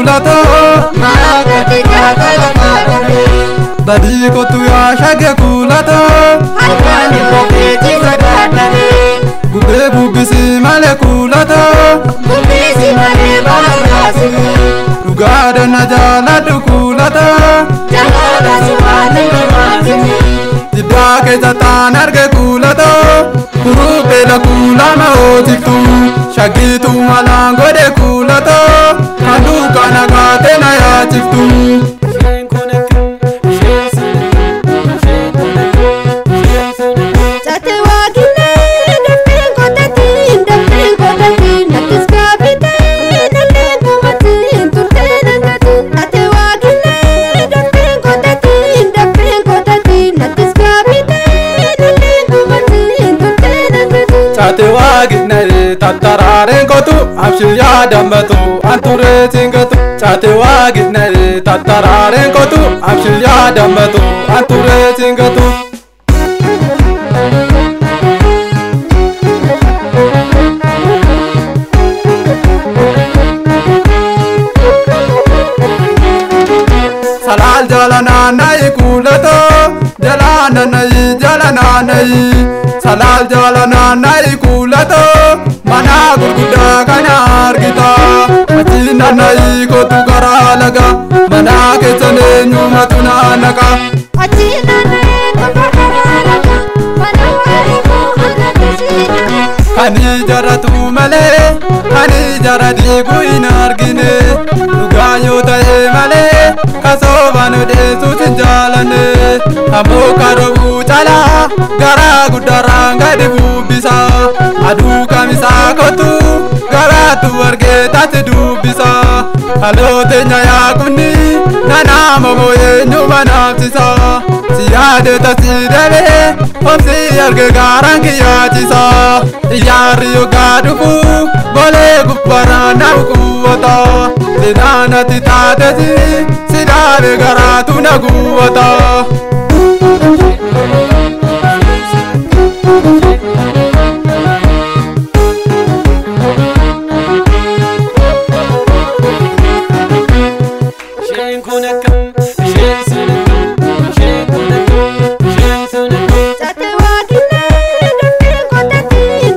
kulato Maakate kaakala maakate Badi kotu ya shage kulato Halkani bokeeti sagaadhane Gube bubisi male kulato Bubbisi malee baasraasine Dhugaadha na jaalladhu kulato Jalaala sumaanii namaatine Jiddaa keessa taan arge kulato Kurupeela kulama ootiftu Shagiitu malaan godhe kulato Kan dukkana kaate na yaachiftu Chate waakine dafeen kotatiin nattis gaafitee nallee kumatiin turtee nangatu Chate waakine dafeen kotatiin nattis gaafitee nallee kumatiin turtee nangatu Chate waagitne tattaraareen kotu abshii yaadammatu anturee singatu Chate waagitne tattaraareen kotu abshii yaadammatu anturee singatu Salal jalananayi kulato jalananayi Salal jalananayi kulato mana gurguddaa kana argita Machinanayi kotu garaa laga mana keessan eenyumatu naannaqa Achiin naanna'ee qofa karaa laga mana waa'ee koo hanga kasiidha Kani jaratu malee kani jara diigu hin argine Dhugaa yoo ta'e malee kasooban odeessuus hin jaalanne Ammoo karobuu calaa garaa guddaraan gadi bubbisa Aduu kamisaa kottu garaatu argee taate dubbisa Halooteenya yaaqubni nanaa momoo eenyuma naafsisa Si yaadeta si dabee omsi arge gaaraan kiyyaachisa Iyyaarri yookaa dhufu bolee gubbaraan nama kuwwata Sidaanatti taatesi si dhaabe garaatu na guwwata Chate waakine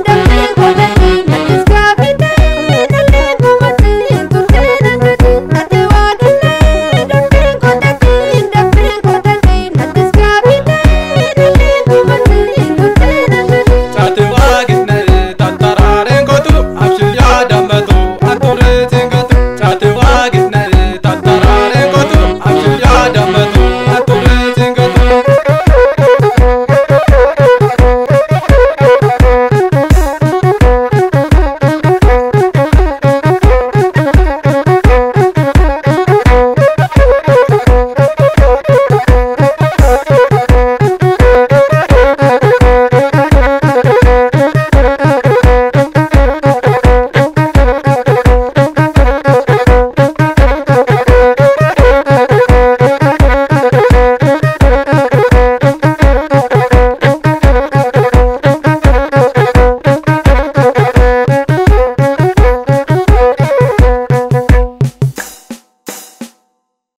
dafeen kotatiin nattis gaafitee nallee kumatiin turtee nangatu Chate waakine dafeen kotatiin nattis gaafitee nallee kumatiin turtee nangatu Chate waagitne tattaraareen kotu abshii yaadammatu anturee singatu Chate waagitne